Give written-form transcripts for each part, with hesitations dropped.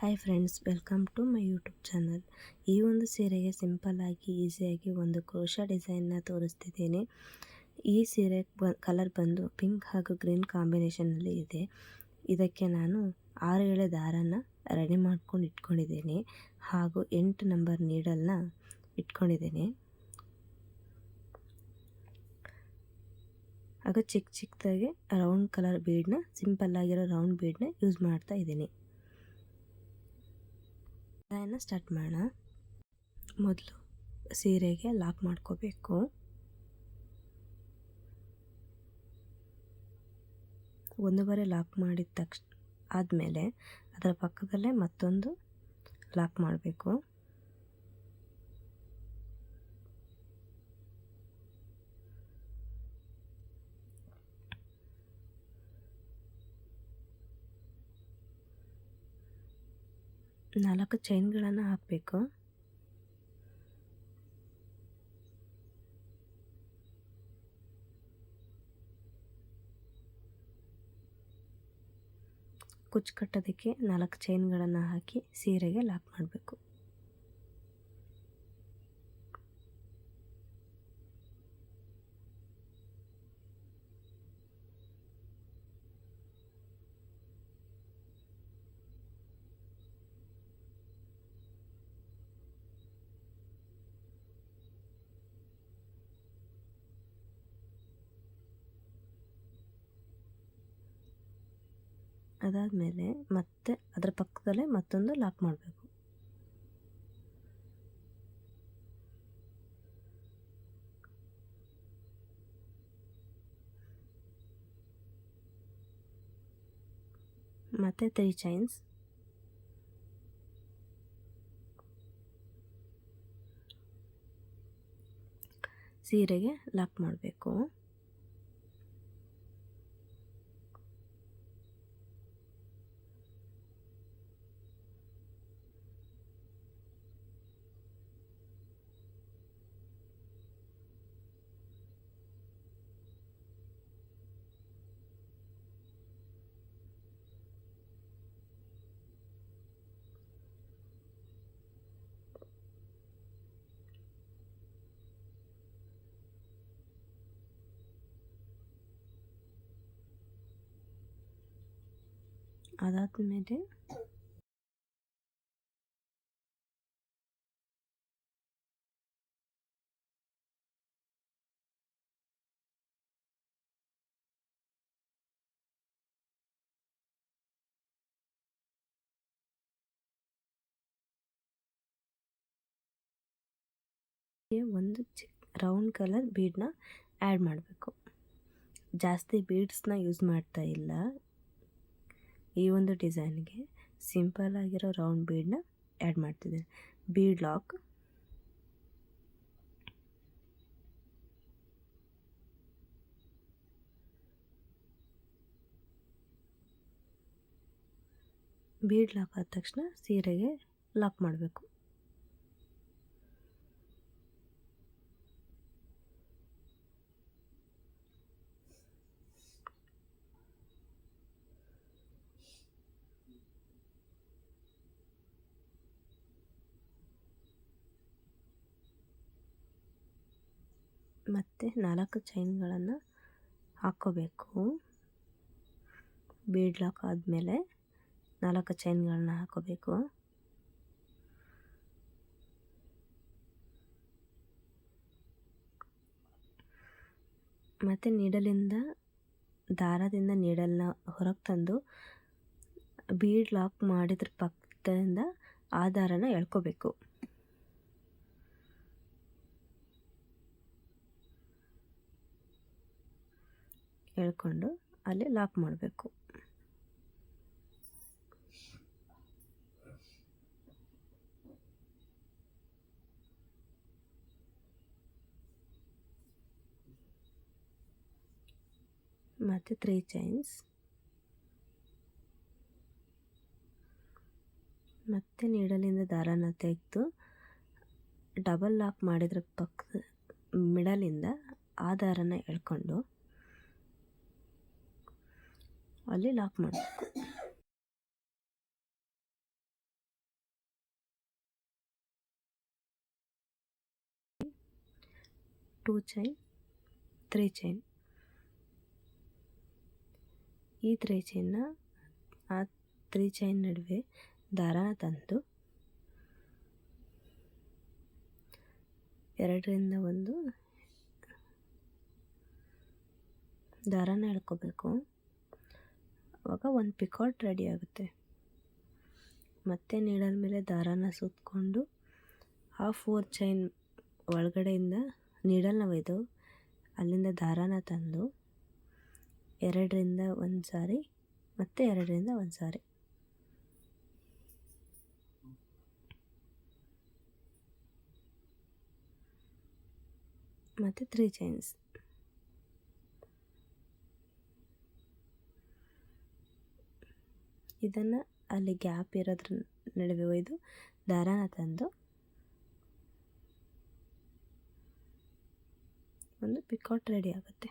Hi friends, welcome to my YouTube channel. ಈ ಒಂದು ಸೀರೆಗೆ ಸಿಂಪಲ್ಲಾಗಿ ಈಸಿಯಾಗಿ ಒಂದು ಕ್ರೋಶಾ ಡಿಸೈನ್ನ ತೋರಿಸ್ತಿದ್ದೀನಿ. ಈ ಸೀರೆ ಕಲರ್ ಬಂದು ಪಿಂಕ್ ಹಾಗೂ ಗ್ರೀನ್ ಕಾಂಬಿನೇಷನಲ್ಲಿ ಇದೆ. ಇದಕ್ಕೆ ನಾನು 6 ಎಳೆ ದಾರನ ರೆಡಿ ಮಾಡ್ಕೊಂಡು ಇಟ್ಕೊಂಡಿದ್ದೀನಿ ಹಾಗೂ 8 ನಂಬರ್ ನೀಡಲ್ನ ಇಟ್ಕೊಂಡಿದ್ದೀನಿ. ಆಗ ಚಿಕ್ಕದಾಗಿ ರೌಂಡ್ ಕಲರ್ ಬೀಡನ್ನ, ಸಿಂಪಲ್ಲಾಗಿರೋ ರೌಂಡ್ ಬೀಡನ್ನ ಯೂಸ್ ಮಾಡ್ತಾ ಇದ್ದೀನಿ. ಡಿಸೈನ್ನ ಸ್ಟಾರ್ಟ್ ಮಾಡೋಣ. ಮೊದಲು ಸೀರೆಗೆ ಲಾಕ್ ಮಾಡ್ಕೋಬೇಕು. ಒಂದು ಬಾರಿ ಲಾಕ್ ಮಾಡಿದ ತಕ್ಷಣ ಆದಮೇಲೆ ಅದರ ಪಕ್ಕದಲ್ಲೇ ಮತ್ತೊಂದು ಲಾಕ್ ಮಾಡಬೇಕು. ನಾಲ್ಕು ಚೈನ್ಗಳನ್ನು ಹಾಕಬೇಕು. ಕುಚ್ಚು ಕಟ್ಟೋದಕ್ಕೆ 4 ಚೈನ್ಗಳನ್ನು ಹಾಕಿ ಸೀರೆಗೆ ಲಾಕ್ ಮಾಡಬೇಕು. ಅದಾದಮೇಲೆ ಮತ್ತೆ ಅದರ ಪಕ್ಕದಲ್ಲೇ ಮತ್ತೊಂದು ಲಾಕ್ ಮಾಡಬೇಕು. ಮತ್ತೆ 3 ಚೈನ್ಸ್. ಸೀರೆಗೆ ಲಾಕ್ ಮಾಡಬೇಕು. ಅದಾದಮೇಲೆ ಒಂದು ರೌಂಡ್ ಕಲರ್ ಬೀಡನ್ನ ಆ್ಯಡ್ ಮಾಡಬೇಕು. ಜಾಸ್ತಿ ಬೀಡ್ಸ್ನ ಯೂಸ್ ಮಾಡ್ತಾ ಇಲ್ಲ. ಈ ಒಂದು ಡಿಸೈನ್ಗೆ ಸಿಂಪಲ್ ಆಗಿರೋ ರೌಂಡ್ ಬೀಡನ್ನ ಆ್ಯಡ್ ಮಾಡ್ತಿದ್ದೀನಿ. ಬೀಡ್ ಲಾಕ್, ಬೀಡ್ ಲಾಕ್ ಆದ ತಕ್ಷಣ ಸೀರೆಗೆ ಲಾಕ್ ಮಾಡಬೇಕು. ಮತ್ತು 4 ಚೈನ್ಗಳನ್ನು ಹಾಕ್ಕೋಬೇಕು. ಬೀಡ್ ಲಾಕ್ ಆದಮೇಲೆ 4 ಚೈನ್ಗಳನ್ನ ಹಾಕೋಬೇಕು. ಮತ್ತು ದಾರದಿಂದ ನೀಡಲ್ನ ಹೊರಗೆ ತಂದು ಬೀಡ್ ಲಾಕ್ ಮಾಡಿದ್ರ ಪಕ್ಕದಿಂದ ಆ ದಾರನ ಎಳ್ಕೋಬೇಕು. ಎಳ್ಕೊಂಡು ಅಲ್ಲಿ ಲಾಕ್ ಮಾಡಬೇಕು. ಮತ್ತು 3 ಚೈನ್ಸ್. ಮತ್ತು ನೀಡಲಿಂದ ದಾರನ ತೆಗೆದು ಡಬಲ್ ಲಾಕ್ ಮಾಡಿದ್ರ ಪಕ್ಕದ ಮಿಡಲಿಂದ ಆ ದಾರನ ಎಳ್ಕೊಂಡು ಅಲ್ಲಿ ಲಾಕ್ ಮಾಡಬೇಕು. 2 ಚೈನ್, 3 ಚೈನ್. ಈ 3 ಚೈನ್ನ ಆ 3 ಚೈನ್ ನಡುವೆ ದಾರಾನ ತಂದು 2ರಿಂದ 1 ದಾರಾನ ಎಳ್ಕೋಬೇಕು. ಆವಾಗ ಒಂದು ಪಿಕಾಟ್ ರೆಡಿ ಆಗುತ್ತೆ. ಮತ್ತೆ ನೀಡಲ್ ಮೇಲೆ ದಾರಾನ ಸುತ್ತಕೊಂಡು ಆ 4 ಚೈನ್ ಒಳಗಡೆಯಿಂದ ನೀಡಲ್ನ ಒಯ್ದು ಅಲ್ಲಿಂದ ದಾರಾನ ತಂದು 2ರಿಂದ 1 ಸಾರಿ ಮತ್ತು 2ರಿಂದ 1 ಸಾರಿ ಮತ್ತು 3 ಚೈನ್ಸ್. ಇದನ್ನು ಅಲ್ಲಿ ಗ್ಯಾಪ್ ಇರೋದ್ರ ನಡುವೆ ಒಯ್ದು ದಾರಾನ ತಂದು ಒಂದು ಪಿಕಾಟ್ ರೆಡಿ ಆಗುತ್ತೆ.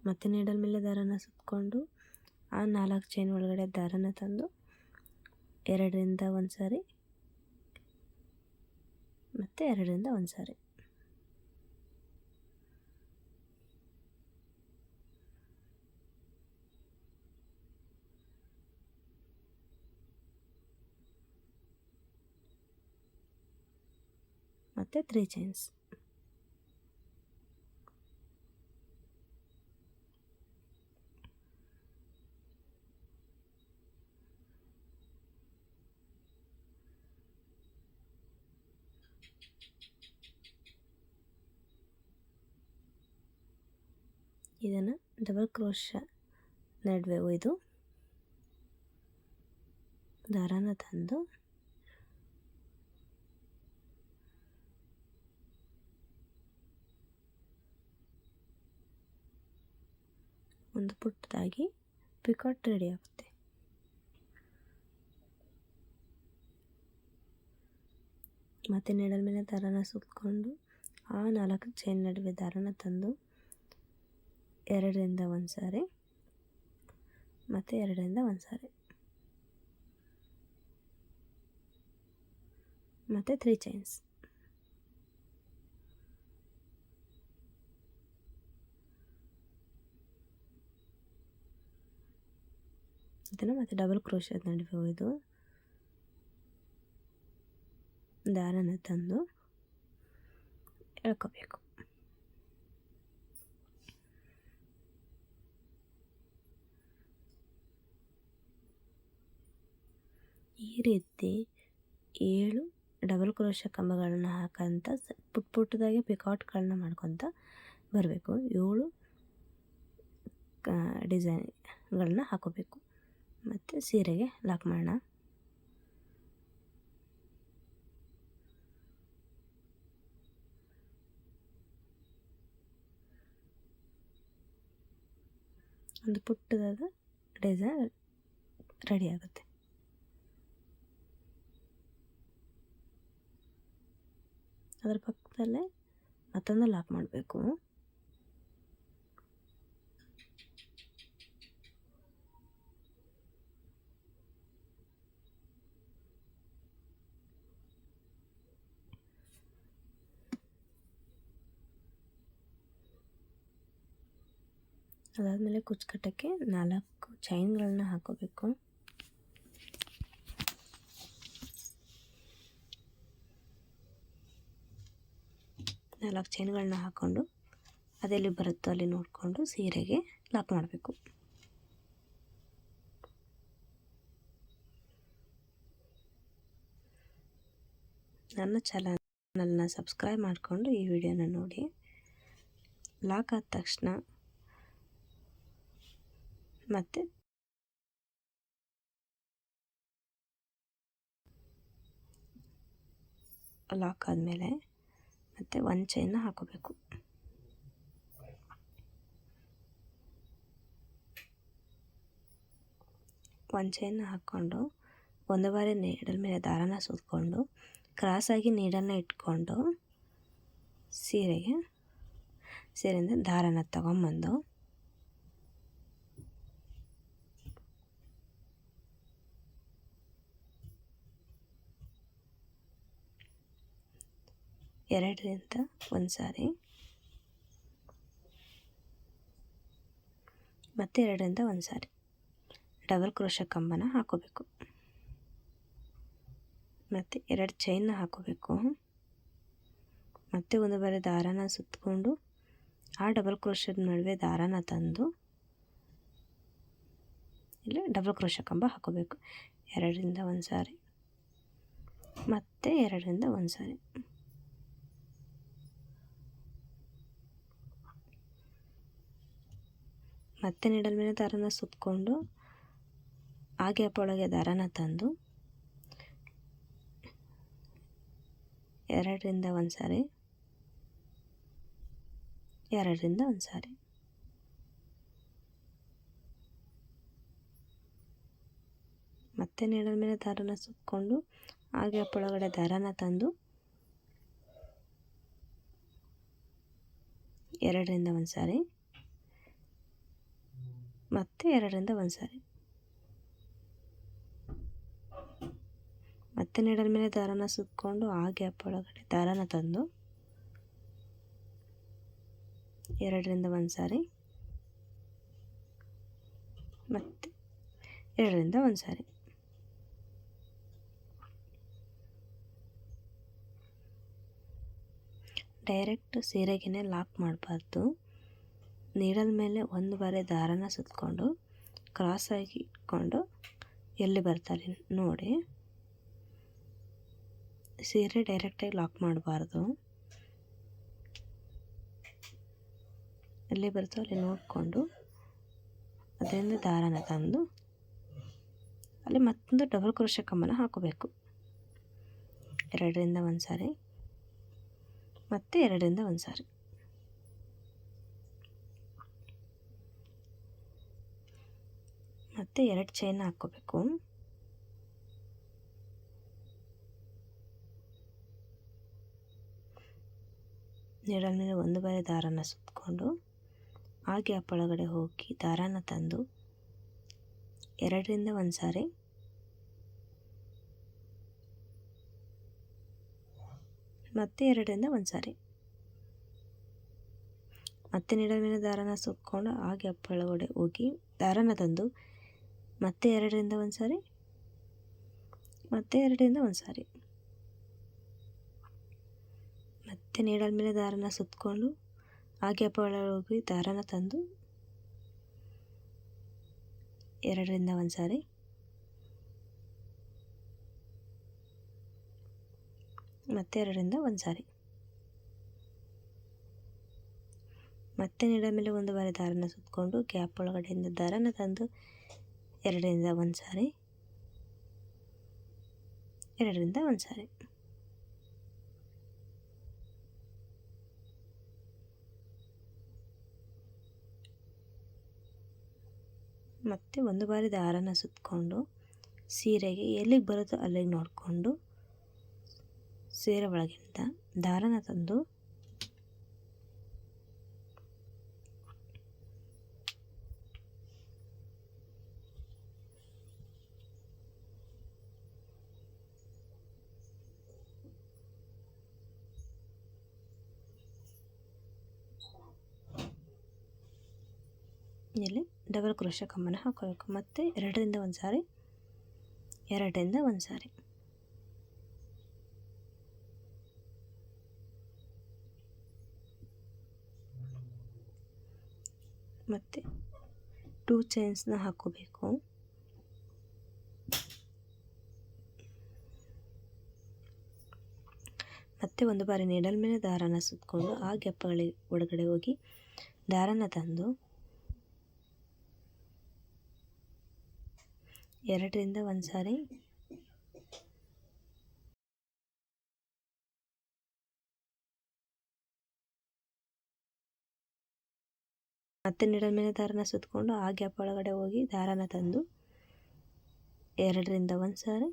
ಮತ್ತೆ ನೀಡಲ್ ಮೇಲೆ ದಾರಾನ ಸುತ್ತಕೊಂಡು ಆ 4 ಚೈನ್ ಒಳಗಡೆ ದಾರಾನ ತಂದು 2ರಿಂದ 1 ಸಾರಿ ಮತ್ತು 2ರಿಂದ 1 ಸಾರಿ ಮತ್ತು 3 ಚೈನ್ಸ್. ಇದನ್ನು ಡಬಲ್ ಕ್ರೋಶ ನಡುವೆ ಒಯ್ದು ದಾರಾನ ತಂದು ಒಂದು ಪುಟ್ಟದಾಗಿ ಪಿಕಾಟ್ ರೆಡಿ ಆಗುತ್ತೆ. ಮತ್ತು ನೀಡಲ್ ಮೇಲೆ ದಾರಾನ ಸುತ್ತಕೊಂಡು ಆ 4 ಚೈನ್ ನಡುವೆ ದಾರಾನ ತಂದು 2ರಿಂದ 1 ಸಾರಿ ಮತ್ತು 2ರಿಂದ 1 ಸಾರಿ ಮತ್ತು 3 ಚೈನ್ಸ್. ಇದನ್ನು ಮತ್ತು ಡಬಲ್ ಕ್ರೋಶದ ನಡುವೆ ಒಯ್ದು ದಾರಾನ ತಂದು ಎಳ್ಕೋಬೇಕು. ಈ ರೀತಿ 7 ಡಬಲ್ ಕ್ರೋಶ ಕಂಬಗಳನ್ನ ಹಾಕೋಂಥ ಪುಟ್ಟದಾಗಿ ಪಿಕಾಟ್ಗಳನ್ನ ಮಾಡ್ಕೊತ ಬರಬೇಕು. 7 ಡಿಸೈನ್ಗಳನ್ನ ಹಾಕೋಬೇಕು. ಮತ್ತು ಸೀರೆಗೆ ಲಾಕ್ ಮಾಡೋಣ. ಒಂದು ಪುಟ್ಟದಾದ ಡಿಸೈನ್ ರೆಡಿ ಆಗುತ್ತೆ. ಅದರ ಪಕ್ಕದಲ್ಲೇ ಮತ್ತೊಂದು ಲಾಕ್ ಮಾಡಬೇಕು. ಅದಾದಮೇಲೆ ಕುಚ್ಚುಕಟ್ಟಕ್ಕೆ 4 ಚೈನ್ಗಳನ್ನ ಹಾಕೋಬೇಕು. ನಾಲ್ಕು ಚೈನ್ಗಳನ್ನ ಹಾಕ್ಕೊಂಡು ಅದೆಲ್ಲಿ ಬರುತ್ತೋ ಅಲ್ಲಿ ನೋಡಿಕೊಂಡು ಸೀರೆಗೆ ಲಾಕ್ ಮಾಡಬೇಕು. ನನ್ನ ಚಾನಲ್ನ ಸಬ್ಸ್ಕ್ರೈಬ್ ಮಾಡಿಕೊಂಡು ಈ ವಿಡಿಯೋನ ನೋಡಿ. ಲಾಕ್ ಆದ ತಕ್ಷಣ ಮತ್ತೆ ಲಾಕ್ ಆದಮೇಲೆ ಮತ್ತೆ 1 ಚೈನ್ನ ಹಾಕೋಬೇಕು. ಒಂದು ಚೈನ್ನ ಹಾಕ್ಕೊಂಡು ಒಂದು ಬಾರಿ ನೀಡಲ್ ಮೇಲೆ ದಾರಾನ ಸುತ್ತಕೊಂಡು ಕ್ರಾಸಾಗಿ ನೀಡನ್ನು ಇಟ್ಕೊಂಡು ಸೀರೆಯಿಂದ ದಾರಾನ ತಗೊಂಬಂದು ಎರಡರಿಂದ ಒಂದು ಸಾರಿ, ಮತ್ತು ಎರಡರಿಂದ ಒಂದು ಸಾರಿ ಡಬಲ್ ಕ್ರೋಶೆ ಕಂಬನ ಹಾಕೋಬೇಕು. ಮತ್ತು ಎರಡು ಚೈನ್ನ ಹಾಕೋಬೇಕು. ಮತ್ತು ಒಂದು ಬಾರಿ ದಾರಾನ ಸುತ್ತಕೊಂಡು ಆ ಡಬಲ್ ಕ್ರೋಶದ ನಡುವೆ ದಾರಾನ ತಂದು ಇಲ್ಲಿ ಡಬಲ್ ಕ್ರೋಶೆ ಕಂಬ ಹಾಕೋಬೇಕು. ಎರಡರಿಂದ ಒಂದು ಸಾರಿ, ಮತ್ತು ಎರಡರಿಂದ ಒಂದು ಸಾರಿ, ಮತ್ತೆ ನೀಡಲ್ ಮೇಲೆ ದಾರಾನ ಸುತ್ತಕೊಂಡು ಆ ಗ್ಯಾಪ್ ಒಳಗೆ ದಾರಾನ ತಂದು ಎರಡರಿಂದ ಒಂದು ಸಾರಿ, ಎರಡರಿಂದ ಒಂದು ಸಾರಿ, ಮತ್ತೆ ನೀಡಲ್ ಮೇಲೆ ದಾರಾನ ಸುತ್ತಕೊಂಡು ಆ ಗ್ಯಾಪ್ ಒಳಗಡೆ ದಾರಾನ ತಂದು ಎರಡರಿಂದ ಒಂದು ಸಾರಿ, ಮತ್ತು ಎರಡರಿಂದ ಒಂದು ಸಾರಿ, ಮತ್ತೆ ನೀಡಲ್ ಮೇಲೆ ದಾರಾನ ಸುತ್ತಕೊಂಡು ಆ ಗ್ಯಾಪ್ ಒಳಗಡೆ ದಾರಾನ ತಂದು ಎರಡರಿಂದ ಒಂದು ಸಾರಿ, ಮತ್ತು ಎರಡರಿಂದ ಒಂದು ಸಾರಿ. ಡೈರೆಕ್ಟ್ ಸೀರೆಗೆ ಲಾಕ್ ಮಾಡಬಾರ್ದು. ನೀಡಲ್ ಮೇಲೆ ಒಂದು ಬಾರಿ ದಾರಾನ ಸುತ್ತಕೊಂಡು ಕ್ರಾಸಾಗಿ ಇಟ್ಕೊಂಡು ಎಲ್ಲಿ ಬರ್ತಾರೆ ನೋಡಿ. ಸೀರೆ ಡೈರೆಕ್ಟಾಗಿ ಲಾಕ್ ಮಾಡಬಾರ್ದು. ಎಲ್ಲಿ ಬರ್ತೋ ಅಲ್ಲಿ ನೋಡಿಕೊಂಡು ಅದರಿಂದ ದಾರಾನ ತಂದು ಅಲ್ಲಿ ಮತ್ತೊಂದು ಡಬಲ್ ಕ್ರೋಶೆ ಕಂಬನ ಹಾಕೋಬೇಕು. ಎರಡರಿಂದ ಒಂದು ಸಾರಿ, ಮತ್ತು ಎರಡರಿಂದ ಒಂದು ಸಾರಿ, ಮತ್ತು ಎರಡು ಚೈನ್ ಹಾಕ್ಕೋಬೇಕು. ನೀಡಲ್ ಮೇಲೆ ಒಂದು ಬಾರಿ ದಾರಾನ ಸುತ್ತಕೊಂಡು ಆ ಗ್ಯಾಪ್ ಒಳಗಡೆ ಹೋಗಿ ದಾರಾನ ತಂದು ಎರಡರಿಂದ ಒಂದು ಸಾರಿ, ಮತ್ತು ಎರಡರಿಂದ ಒಂದು ಸಾರಿ, ಮತ್ತೆ ನೀಡಲ್ ಮೇಲೆ ದಾರಾನ ಸುತ್ತಕೊಂಡು ಆ ಗ್ಯಾಪ್ ಒಳಗಡೆ ಹೋಗಿ ದಾರಾನ ತಂದು ಮತ್ತೆ ಎರಡರಿಂದ ಒಂದು ಸಾರಿ, ಮತ್ತು ಎರಡರಿಂದ ಒಂದು ಸಾರಿ, ಮತ್ತೆ ನೀಡಲ್ ಮೇಲೆ ದಾರಾನ ಸುತ್ತಕೊಂಡು ಆ ಗ್ಯಾಪ್ ಒಳಗೆ ಹೋಗಿ ದಾರಾನ ತಂದು ಎರಡರಿಂದ ಒಂದು ಸಾರಿ, ಮತ್ತು ಎರಡರಿಂದ ಒಂದು ಸಾರಿ, ಮತ್ತೆ ನೀಡಲ್ ಮೇಲೆ ಒಂದು ಬಾರಿ ದಾರಾನ ಸುತ್ತಕೊಂಡು ಗ್ಯಾಪ್ ಒಳಗಡೆಯಿಂದ ದಾರಾನ ತಂದು ಎರಡರಿಂದ ಒಂದು ಸಾರಿ, ಎರಡರಿಂದ ಒಂದು ಸಾರಿ, ಮತ್ತು ಒಂದು ಬಾರಿ ದಾರಾನ ಸುತ್ತಕೊಂಡು ಸೀರೆಗೆ ಎಲ್ಲಿಗೆ ಬರುತ್ತೋ ಅಲ್ಲಿಗೆ ನೋಡಿಕೊಂಡು ಸೀರೆ ಒಳಗಿಂದ ದಾರಾನ ತಂದು ಇಲ್ಲಿ ಡಬಲ್ ಕ್ರೋಶೆ ಕಂಬನ ಹಾಕೋಬೇಕು. ಮತ್ತು ಎರಡರಿಂದ ಒಂದು ಸಾರಿ, ಎರಡರಿಂದ ಒಂದು ಸಾರಿ, ಮತ್ತು 2 ಚೈನ್ಸ್ನ ಹಾಕೋಬೇಕು. ಮತ್ತು ಒಂದು ಬಾರಿ ನೀಡಲ್ ಮೇಲೆ ದಾರಾನ ಸುತ್ತಕೊಂಡು ಆ ಗ್ಯಾಪ್ಗಳಿಗೆ ಒಳಗಡೆ ಹೋಗಿ ದಾರಾನ ತಂದು ಎರಡರಿಂದ ಒಂದು ಸಾರಿ, ಮತ್ತೆ ನೀಡಲ್ ಮೇಲೆ ದಾರಾನ ಸುತ್ತಕೊಂಡು ಆ ಗ್ಯಾಪ್ ಒಳಗಡೆ ಹೋಗಿ ದಾರಾನ ತಂದು ಎರಡರಿಂದ ಒಂದು ಸಾರಿ,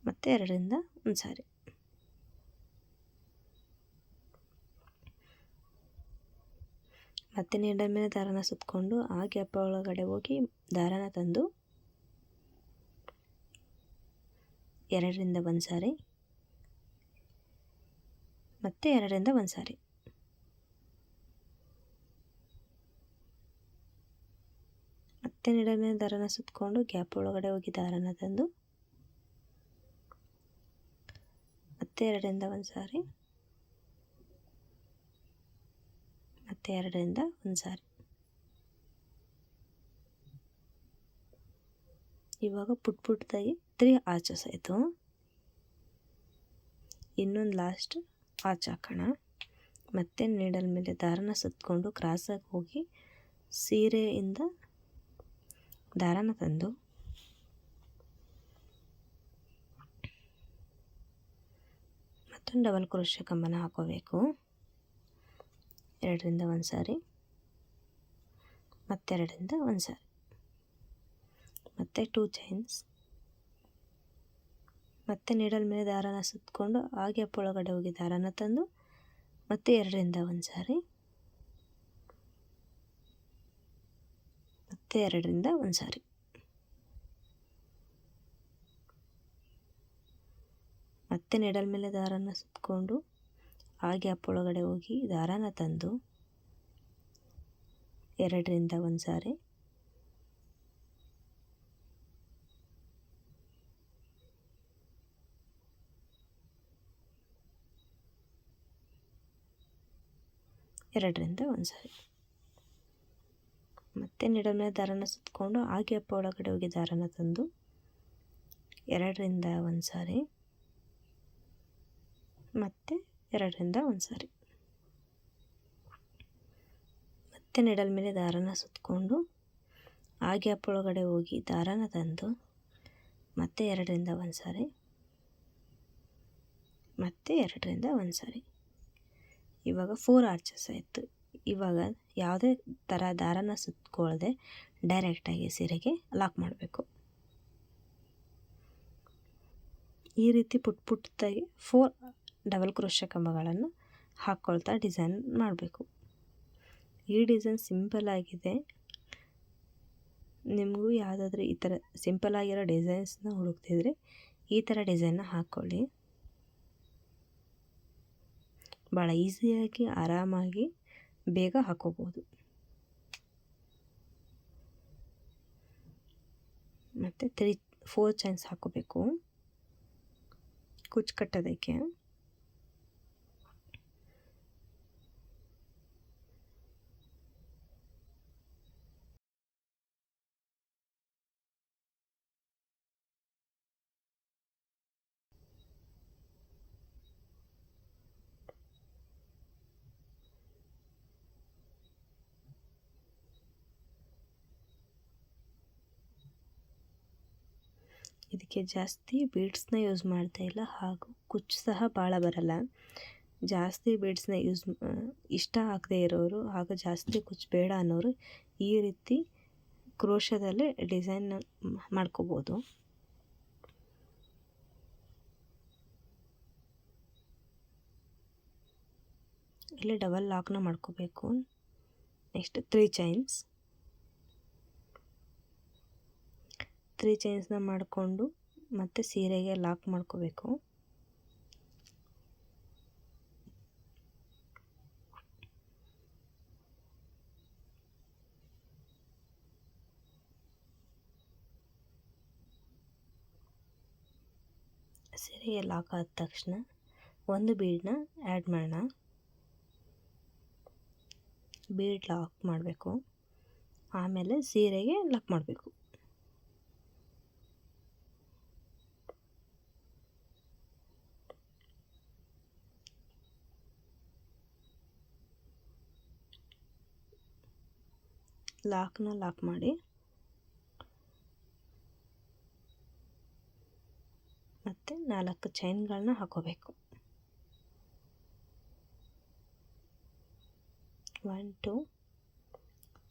ಮತ್ತು ಎರಡರಿಂದ ಒಂದು ಸಾರಿ, ಮತ್ತೆ ನೀಡಲ್ ಮೇಲೆ ದಾರಾನ ಸುತ್ತಕೊಂಡು ಆ ಗ್ಯಾಪ್ ಒಳಗಡೆ ಹೋಗಿ ದಾರಾನ ತಂದು ಎರಡರಿಂದ ಒಂದು ಸಾರಿ, ಮತ್ತು 2ರಿಂದ 1 ಸಾರಿ. ಮತ್ತೆ ನೀಡಲ್ ಮೇಲೆ ದಾರನ ಸುತ್ತಕೊಂಡು ಗ್ಯಾಪ್ ಒಳಗಡೆ ಹೋಗಿ ದಾರನ ತಂದು ಮತ್ತೆ 2ರಿಂದ 1 ಸಾರಿ, ಮತ್ತೆ 2ರಿಂದ 1 ಸಾರಿ. ಇವಾಗ ಪುಟ್ಟದಾಗಿ 3 ಆರ್ಚಸ್ ಆಯಿತು. ಇನ್ನೊಂದು ಲಾಸ್ಟ್ ಆರ್ಚ್ ಹಾಕೋಣ. ಮತ್ತೆ ನೀಡಲ್ ಮೇಲೆ ದಾರನ ಸುತ್ತಕೊಂಡು ಕ್ರಾಸಾಗಿ ಹೋಗಿ ಸೀರೆಯಿಂದ ದಾರನ ತಂದು ಮತ್ತೊಂದು ಡಬಲ್ ಕ್ರೋಶೆ ಕಂಬನ ಹಾಕೋಬೇಕು. 2ರಿಂದ 1 ಸಾರಿ, ಮತ್ತೆ 2ರಿಂದ 1 ಸಾರಿ, ಮತ್ತೆ 2 ಚೈನ್ಸ್. ಮತ್ತೆ ನೀಡಲ್ ಮೇಲೆ ದಾರನ ಸುತ್ತಕೊಂಡು ಆ ಗ್ಯಾಪ್ ಒಳಗಡೆ ಹೋಗಿ ದಾರನ ತಂದು ಮತ್ತೆ 2ರಿಂದ 1 ಸಾರಿ, ಮತ್ತೆ 2ರಿಂದ 1 ಸಾರಿ. ಮತ್ತೆ ನೀಡಲ್ ಮೇಲೆ ದಾರನ ಸುತ್ತಕೊಂಡು ಆ ಗ್ಯಾಪ್ ಒಳಗಡೆ ಹೋಗಿ ದಾರನ ತಂದು 2ರಿಂದ 1 ಸಾರಿ, ಎರಡರಿಂದ 1 ಸಾರಿ. ಮತ್ತೆ ನೀಡಲ್ ಮೇಲೆ ದಾರನ ಸುತ್ತಕೊಂಡು ಆ ಗ್ಯಾಪ್ ಒಳಗಡೆ ಹೋಗಿ ದಾರನ ತಂದು 2ರಿಂದ 1 ಸಾರಿ, ಮತ್ತೆ 2ರಿಂದ 1 ಸಾರಿ. ಮತ್ತೆ ನೀಡಲ್ ಮೇಲೆ ದಾರನ ಸುತ್ತಕೊಂಡು ಆ ಗ್ಯಾಪ್ ಒಳಗಡೆ ಹೋಗಿ ದಾರನ ತಂದು ಮತ್ತೆ 2ರಿಂದ 1 ಸಾರಿ, ಮತ್ತೆ 2ರಿಂದ 1 ಸಾರಿ. ಇವಾಗ 4 ಆರ್ಚಸ್ ಆಯಿತು. ಇವಾಗ ಯಾವುದೇ ಥರ ದಾರನ ಸುತ್ತಕೊಳ್ಳದೆ ಡೈರೆಕ್ಟಾಗಿ ಸೀರೆಗೆ ಲಾಕ್ ಮಾಡಬೇಕು. ಈ ರೀತಿ ಪುಟ್ಟದಾಗಿ 4 ಡಬಲ್ ಕ್ರೋಶೆ ಕಂಬಗಳನ್ನು ಹಾಕ್ಕೊಳ್ತಾ ಡಿಸೈನ್ ಮಾಡಬೇಕು. ಈ ಡಿಸೈನ್ ಸಿಂಪಲ್ ಆಗಿದೆ. ನಿಮಗೂ ಯಾವುದಾದ್ರೂ ಈ ಥರ ಸಿಂಪಲ್ ಆಗಿರೋ ಡಿಸೈನ್ಸ್ನ ಹುಡುಕ್ತಿದ್ರೆ ಈ ಥರ ಡಿಸೈನ್ನ ಹಾಕ್ಕೊಳ್ಳಿ. ಭಾಳ ಈಸಿಯಾಗಿ ಆರಾಮಾಗಿ ಬೇಗ ಹಾಕೋಬೋದು. ಮತ್ತು 4 ಚೈನ್ಸ್ ಹಾಕೋಬೇಕು ಕುಚ್ಚು ಕಟ್ಟೋದಕ್ಕೆ. ಇದಕ್ಕೆ ಜಾಸ್ತಿ ಬೀಡ್ಸ್ನ ಯೂಸ್ ಮಾಡ್ತಾ ಇಲ್ಲ, ಹಾಗೂ ಕುಚ್ಚು ಸಹ ಭಾಳ ಬರಲ್ಲ. ಜಾಸ್ತಿ ಬೀಡ್ಸ್ನ ಇಷ್ಟ ಆಗದೆ ಇರೋರು ಹಾಗೂ ಜಾಸ್ತಿ ಕುಚ್ಚು ಬೇಡ ಅನ್ನೋರು ಈ ರೀತಿ ಕ್ರೋಶದಲ್ಲಿ ಡಿಸೈನ್ನ ಮಾಡ್ಕೋಬೋದು. ಇಲ್ಲಿ ಡಬಲ್ ಲಾಕ್ನ ಮಾಡ್ಕೋಬೇಕು. ನೆಕ್ಸ್ಟ್ 3 ಚೈನ್ಸ್ನ ಮಾಡಿಕೊಂಡು ಮತ್ತೆ ಸೀರೆಗೆ ಲಾಕ್ ಮಾಡ್ಕೋಬೇಕು. ಸೀರೆಗೆ ಲಾಕ್ ಆದ ತಕ್ಷಣ ಒಂದು ಬೀಡನ್ನ ಆ್ಯಡ್ ಮಾಡೋಣ. ಬೀಡ್ ಲಾಕ್ ಮಾಡಬೇಕು, ಆಮೇಲೆ ಸೀರೆಗೆ ಲಾಕ್ ಮಾಡಬೇಕು. ಲಾಕ್ ಮಾಡಿ ಮತ್ತು 4 ಚೈನ್ಗಳನ್ನ ಹಾಕೋಬೇಕು. 1 2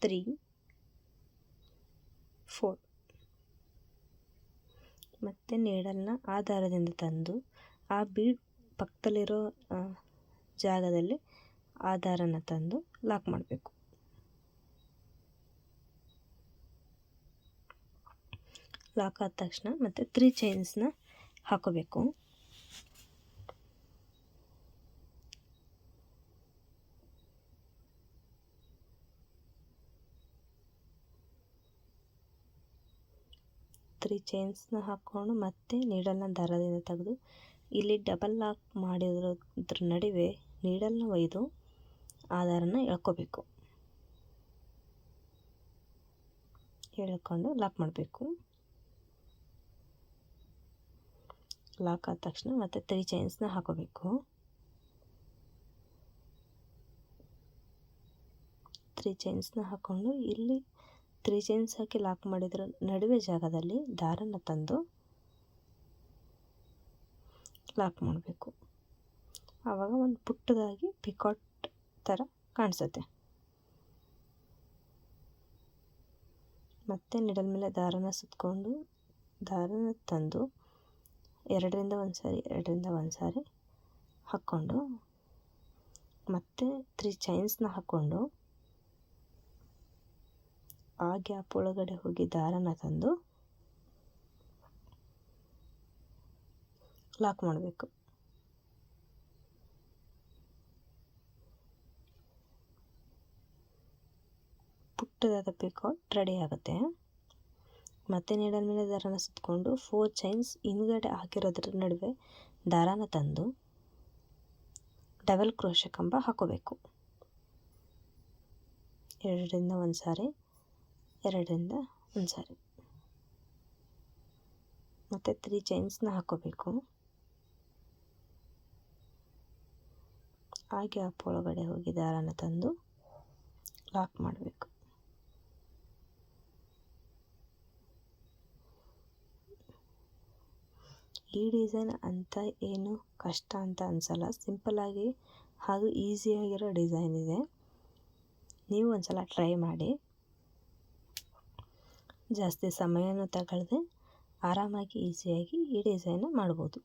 3 4. ಮತ್ತು ನೀಡಲ್ನ ಆ ದಾರದಿಂದ ತಂದು ಆ ಬೀಡ್ ಪಕ್ಕದಲ್ಲಿರೋ ಜಾಗದಲ್ಲಿ ಆ ದಾರನ ತಂದು ಲಾಕ್ ಮಾಡಬೇಕು. ಲಾಕ್ ಆದ ತಕ್ಷಣ ಮತ್ತು 3 ಚೈನ್ಸ್ನ ಹಾಕೋಬೇಕು. 3 ಚೈನ್ಸ್ನ ಹಾಕ್ಕೊಂಡು ಮತ್ತೆ ನೀಡಲ್ನ ದಾರದಿಂದ ತೆಗೆದು ಇಲ್ಲಿ ಡಬಲ್ ಲಾಕ್ ಮಾಡಿರೋದ್ರ ನಡುವೆ ನೀಡಲ್ನ ಒಯ್ದು ಆ ದಾರನ ಎಳ್ಕೋಬೇಕು. ಎಳ್ಕೊಂಡು ಲಾಕ್ ಮಾಡಬೇಕು. ಲಾಕ್ ಆದ ತಕ್ಷಣ ಮತ್ತೆ 3 ಚೈನ್ಸ್ನ ಹಾಕೋಬೇಕು. 3 ಚೈನ್ಸ್ನ ಹಾಕ್ಕೊಂಡು ಇಲ್ಲಿ 3 ಚೈನ್ಸ್ ಹಾಕಿ ಲಾಕ್ ಮಾಡಿದ್ರ ನಡುವೆ ಜಾಗದಲ್ಲಿ ದಾರನ ತಂದು ಲಾಕ್ ಮಾಡಬೇಕು. ಆವಾಗ ಒಂದು ಪುಟ್ಟದಾಗಿ ಪಿಕಾಟ್ ಥರ ಕಾಣಿಸುತ್ತೆ. ಮತ್ತೆ ನಿಡಲ್ ಮೇಲೆ ದಾರನ ಸುತ್ತಕೊಂಡು ದಾರನ ತಂದು 2ರಿಂದ 1 ಸಾರಿ 2ರಿಂದ 1 ಸಾರಿ ಹಾಕ್ಕೊಂಡು ಮತ್ತೆ 3 ಚೈನ್ಸ್ನ ಹಾಕ್ಕೊಂಡು ಆ ಗ್ಯಾಪ್ ಒಳಗಡೆ ಹೋಗಿ ದಾರನ ತಂದು ಲಾಕ್ ಮಾಡಬೇಕು. ಪುಟ್ಟದಾದ ಪಿಕಾಟ್ ರೆಡಿ ಆಗುತ್ತೆ. ಮತ್ತೆ ನೀಡಲ್ ಮೇಲೆ ದಾರನ ಸುತ್ತಕೊಂಡು 4 ಚೈನ್ಸ್ ಹಿಂದ್ಗಡೆ ಹಾಕಿರೋದ್ರ ನಡುವೆ ದಾರನ ತಂದು ಡಬಲ್ ಕ್ರೋಶೆ ಕಂಬ ಹಾಕೋಬೇಕು. 2ರಿಂದ 1 ಸಾರಿ 2ರಿಂದ 1 ಸಾರಿ ಮತ್ತು 3 ಚೈನ್ಸ್ನ ಹಾಕೋಬೇಕು. ಆ ಗ್ಯಾಪ್ ಒಳಗಡೆ ಹೋಗಿ ದಾರನ ತಂದು ಲಾಕ್ ಮಾಡಬೇಕು. ಈ ಡಿಸೈನ್ ಅಂತ ಏನು ಕಷ್ಟ ಅಂತ ಅನಿಸಲ್ಲ, ಸಿಂಪಲ್ಲಾಗಿ ಹಾಗೂ ಈಸಿಯಾಗಿರೋ ಡಿಸೈನ್ ಇದೆ. ನೀವು ಒಂದ್ಸಲ ಟ್ರೈ ಮಾಡಿ. ಜಾಸ್ತಿ ಸಮಯನೂ ತಗೊಳ್ಳದೆ ಆರಾಮಾಗಿ ಈಸಿಯಾಗಿ ಈ ಡಿಸೈನ ಮಾಡ್ಬೋದು.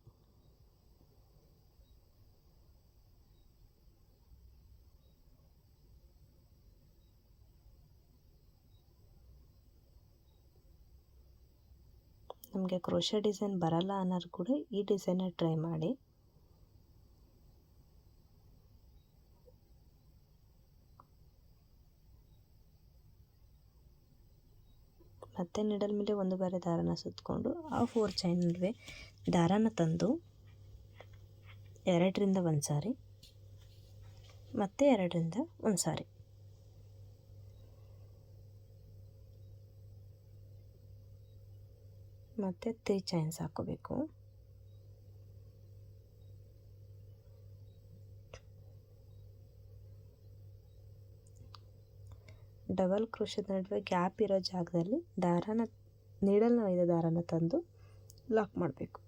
ನಮಗೆ ಕ್ರೋಶೆ ಡಿಸೈನ್ ಬರಲ್ಲ ಅನ್ನೋರು ಕೂಡ ಈ ಡಿಸೈನ ಟ್ರೈ ಮಾಡಿ. ಮತ್ತೆ ನಿಡಲ್ ಮೇಲೆ ಒಂದು ಬಾರಿ ದಾರನ ಸುತ್ತಕೊಂಡು ಆ 4 ಚೈನ್ ನಡುವೆ ದಾರನ ತಂದು 2ರಿಂದ 1 ಸಾರಿ ಮತ್ತೆ 2ರಿಂದ 1 ಸಾರಿ ಮತ್ತು 3 ಚೈನ್ಸ್ ಹಾಕೋಬೇಕು. ಡಬಲ್ ಕ್ರೋಶದ ನಡುವೆ ಗ್ಯಾಪ್ ಇರೋ ಜಾಗದಲ್ಲಿ ನೀಡಲ್ನ ಒಯ್ದ ದಾರನ ತಂದು ಲಾಕ್ ಮಾಡಬೇಕು.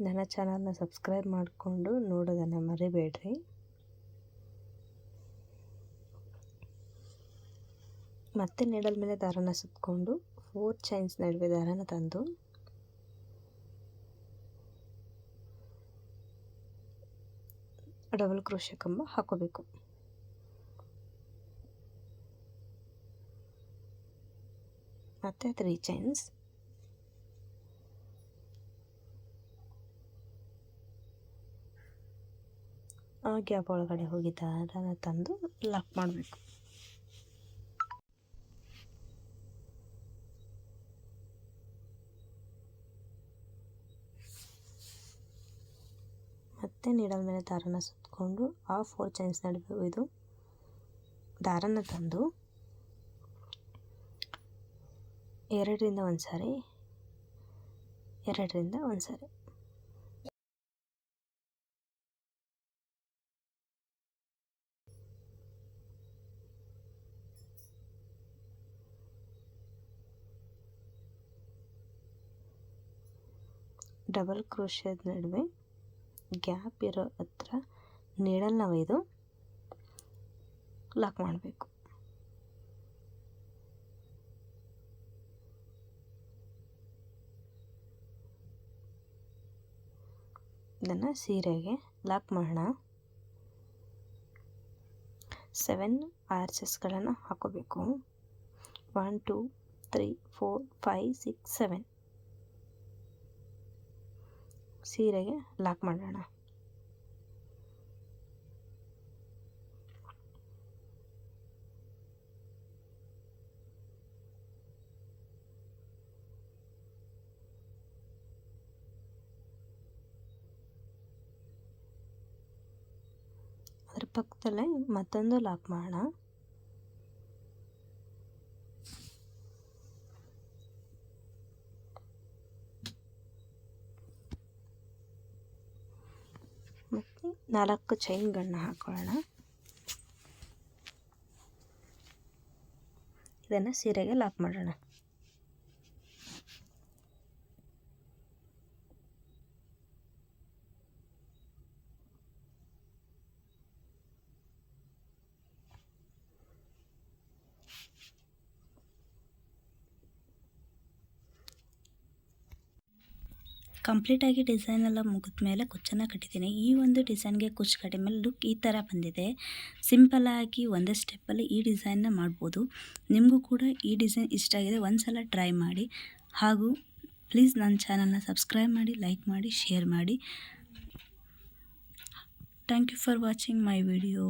ನನ್ನ ಚಾನಲ್ನ ಸಬ್ಸ್ಕ್ರೈಬ್ ಮಾಡಿಕೊಂಡು ನೋಡೋದನ್ನು ಮರಿಬೇಡ್ರಿ. ಮತ್ತೆ ನೀಡಲ್ ಮೇಲೆ ದಾರನ ಸುತ್ತಕೊಂಡು 4 ಚೈನ್ಸ್ ನಡುವೆ ದಾರನ ತಂದು ಡಬಲ್ ಕ್ರೋಶೆ ಕಂಬ ಹಾಕೋಬೇಕು. ಮತ್ತೆ 3 ಚೈನ್ಸ್ ಆ ಗ್ಯಾಪ್ ಒಳಗಡೆ ಹೋಗಿ ದಾರನ ತಂದು ಲಾಕ್ ಮಾಡಬೇಕು. ಮತ್ತೆ ನೀಡಲ್ ಮೇಲೆ ದಾರನ ಸುತ್ತಕೊಂಡು ಆ 4 ಚೈನ್ಸ್ ನಡುವೆ ಒಯ್ದು ದಾರನ ತಂದು 2ರಿಂದ 1 ಸಾರಿ 2ರಿಂದ 1 ಸಾರಿ ಡಬಲ್ ಕ್ರೋಶದ ನಡುವೆ ಗ್ಯಾಪ್ ಇರೋ ಹತ್ರ ನೀಡಲ್ನ ಒಯ್ದು ಲಾಕ್ ಮಾಡಬೇಕು. ಇದನ್ನು ಸೀರೆಗೆ ಲಾಕ್ ಮಾಡೋಣ. 7 ಆರ್ಚಸ್ಗಳನ್ನು ಹಾಕೋಬೇಕು. 1 2 3 4 5 6 7 ಸೀರೆಗೆ ಲಾಕ್ ಮಾಡೋಣ. ಪಕ್ಕದಲ್ಲೇ ಮತ್ತೊಂದು ಲಾಕ್ ಮಾಡೋಣ. ಮತ್ತು 4 ಚೈನ್ಗಳನ್ನ ಹಾಕೊಳ್ಳೋಣ. ಇದನ್ನು ಸೀರೆಗೆ ಲಾಕ್ ಮಾಡೋಣ. ಕಂಪ್ಲೀಟಾಗಿ ಡಿಸೈನ್ ಎಲ್ಲ ಮುಗಿದ ಮೇಲೆ ಕುಚ್ಚನ್ನು ಕಟ್ಟಿದ್ದೀನಿ. ಈ ಒಂದು ಡಿಸೈನ್ಗೆ ಕುಚ್ಚು ಕಟ್ಟಿದ ಮೇಲೆ ಲುಕ್ ಈ ಥರ ಬಂದಿದೆ. ಸಿಂಪಲ್ಲಾಗಿ ಒಂದೇ ಸ್ಟೆಪ್ಪಲ್ಲಿ ಈ ಡಿಸೈನ್ನ ಮಾಡ್ಬೋದು. ನಿಮಗೂ ಕೂಡ ಈ ಡಿಸೈನ್ ಇಷ್ಟ ಆಗಿದೆ, ಒಂದು ಸಲ ಟ್ರೈ ಮಾಡಿ. ಹಾಗೂ ಪ್ಲೀಸ್ ನನ್ನ ಚಾನಲ್ನ ಸಬ್ಸ್ಕ್ರೈಬ್ ಮಾಡಿ, ಲೈಕ್ ಮಾಡಿ, ಶೇರ್ ಮಾಡಿ. Thank you for watching my video.